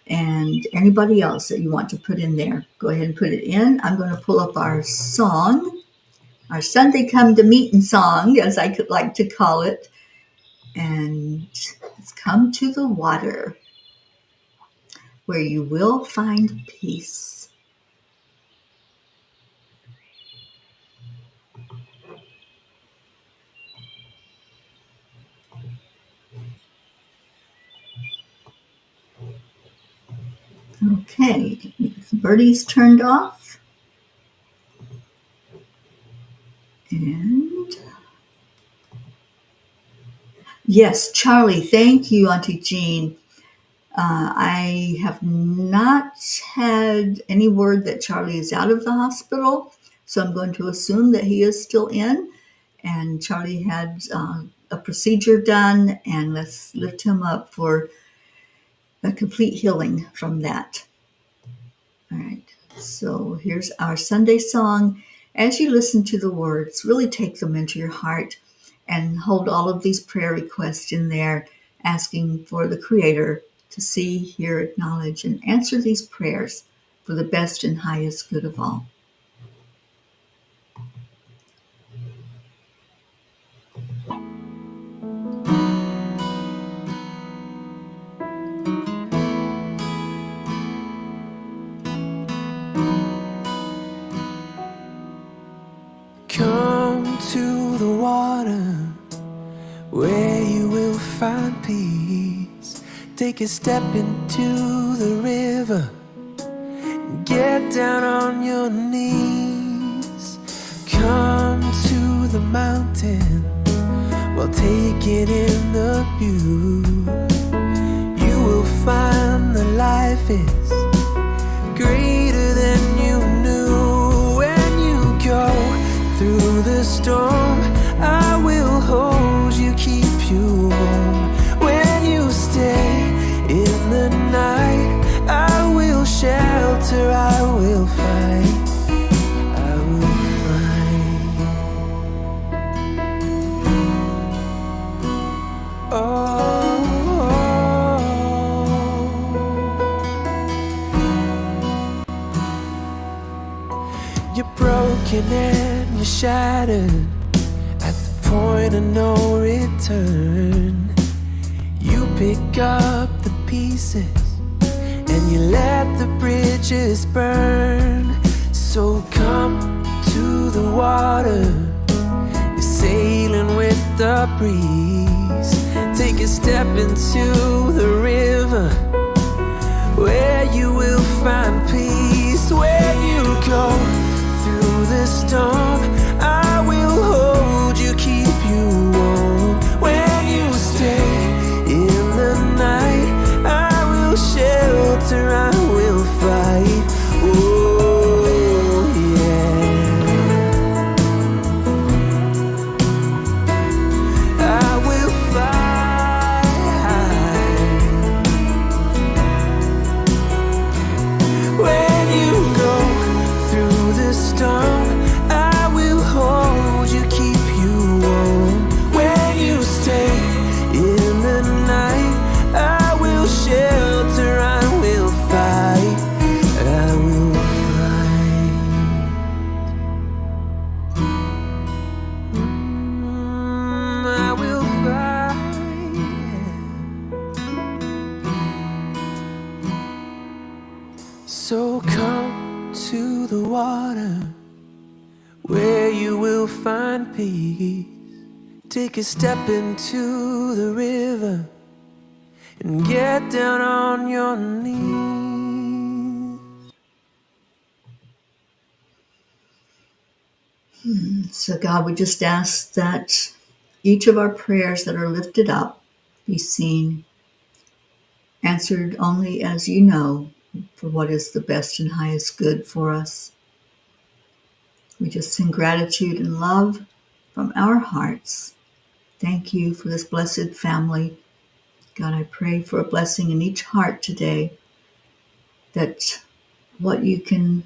And anybody else that you want to put in there, go ahead and put it in. I'm going to pull up our song, our Sunday Come to Meeting song, as I could like to call it. And it's Come to the Water, where you will find peace. Okay, Birdie's turned off. And yes, Charlie, thank you, Auntie Jean. I have not had any word that Charlie is out of the hospital, so I'm going to assume that he is still in. And Charlie had a procedure done, and let's lift him up for a complete healing from that. All right, so here's our Sunday song. As you listen to the words, really take them into your heart and hold all of these prayer requests in there, asking for the Creator to see, hear, acknowledge, and answer these prayers for the best and highest good of all. Come to the water where you will find peace. Take a step into the river and get down on your knees. Come to the mountain while taking in the view. You will find that life is greater than you knew. When you go through the storm, I will hold you, keep you warm. When you stay in the night, I will shelter, I will fight, I will fight. You're broken and you're shattered at the point of no return. You pick up the pieces and you let the bridges burn. So come to the water, you're sailing with the breeze. Take a step into the river where you will find peace. When you go through the storm, I will hold you, keep you warm. When you stay in the night, I will shelter, I will fight. Oh yeah. Take a step into the river and get down on your knees. So, God, we just ask that each of our prayers that are lifted up be seen, answered only as you know, for what is the best and highest good for us. We just send gratitude and love from our hearts. Thank you for this blessed family. God, I pray for a blessing in each heart today, that what you can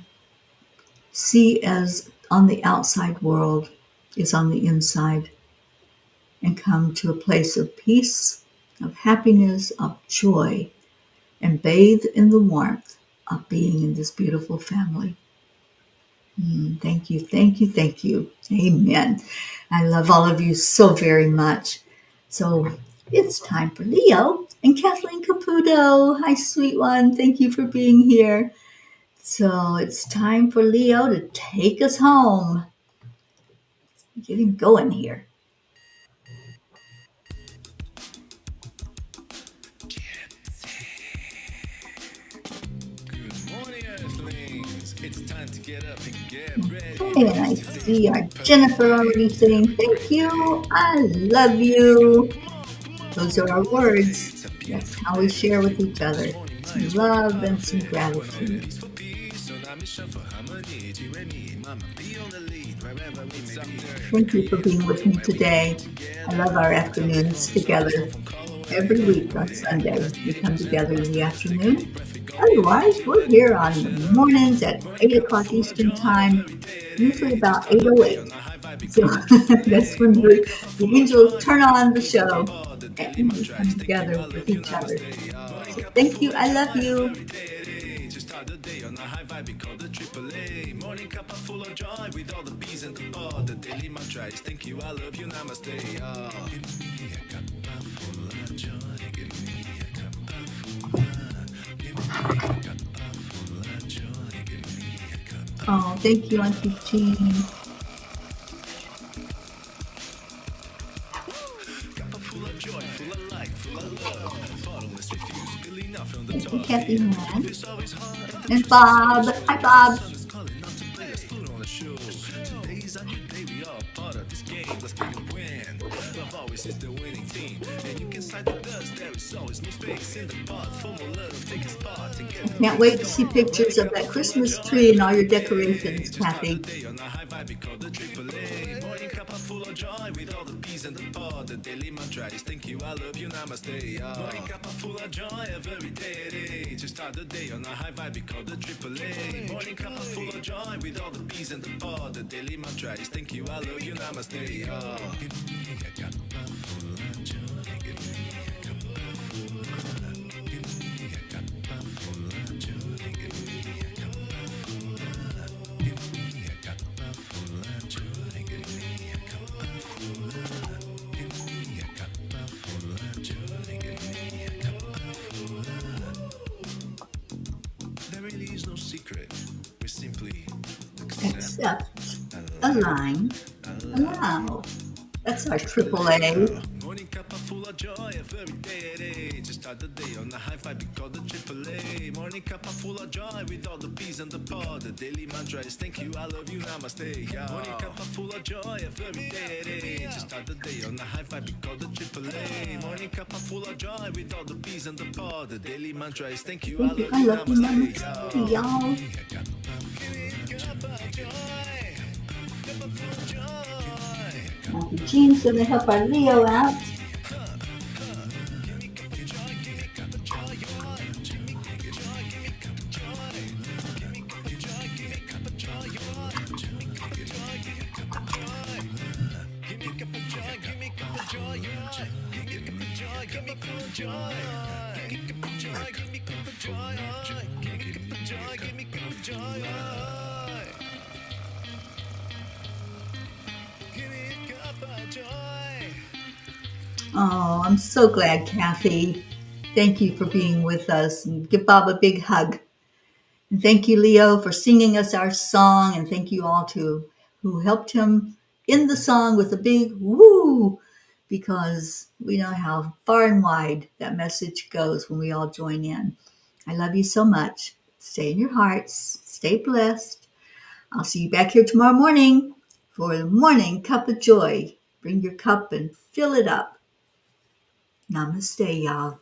see as on the outside world is on the inside, and come to a place of peace, of happiness, of joy, and bathe in the warmth of being in this beautiful family. Thank you, thank you, thank you. Amen. I love all of you so very much. So it's time for Leo and Kathleen Caputo. Hi, sweet one. Thank you for being here. So it's time for Leo to take us home. Get him going here. Good morning, Earthlings. It's time to get up and get ready. Okay, and I see our Jennifer already saying, thank you, I love you. Those are our words. That's how we share with each other. Some love and some gratitude. Thank you for being with me today. I love our afternoons together. Every week on Sunday, we come together in the afternoon. Otherwise, we're here on the mornings at 8 o'clock Eastern Time, usually about 8:08. So that's when the angels turn on the show and we come together with each other. So thank you. I love you. Start the day on a high vibe called the AAA. Morning cup of full of joy with all the bees and the pod. The daily mantra is thank you, I love you, namaste. Oh. Give me a cup full of joy. Give me a cup full of. Give me a cup full of joy. Give me a cup. Oh, thank you, Auntie Jean. Cup full of joy, full of light, full of love. Bottomless refuse, spilling out from the Thank you, top. Kathy Man. And Bob. Hi, Bob. Today's a new day, we are part of this game. Let's make it win. Love always is the winning team. And you can side with us, there is always no space in the pot. For more love, take a spot to get. Can't wait to see pictures of that Christmas tree and all your decorations, Kathy. On a high vibe called the AAA. Morning cup of full of joy with all the bees and the pod. The daily mantra is thank you, I love you, namaste. Morning cup of full of joy every day. To start the day on a high vibe called the AAA. Morning cup of full of joy with all the bees and the pod. The daily mantra is thank you, I love you, namaste. Give me a cup full of joy. Give me a cup full of. Give me a cup full of joy. Give me a cup full of. Give me a cup full of joy. Give me a cup full of. Give me a cup full of joy. Give me a cup full of. There really is no secret. We simply Accept, align, allow. That's our AAA. morning cup of full of joy every day. Just start the day on a high vibe called the AAA. Morning cup of full of joy with all the bees and the pod. The daily mantra is thank you, I love you, namaste. Morning cup of full of joy every day. Just start the day on a high vibe called the AAA. Morning cup of full of joy with all the bees and the pod. The daily mantra is thank you, I love you, I love you, namaste. y'all. Auntie Jean's gonna help our Leo out. Oh, I'm so glad, Kathy. Thank you for being with us. And give Bob a big hug. And thank you, Leo, for singing us our song. And thank you all to who helped him in the song with a big woo. because we know how far and wide that message goes when we all join in. I love you so much. Stay in your hearts. Stay blessed. I'll see you back here tomorrow morning for the morning cup of joy. Bring your cup and fill it up. Namaste, y'all.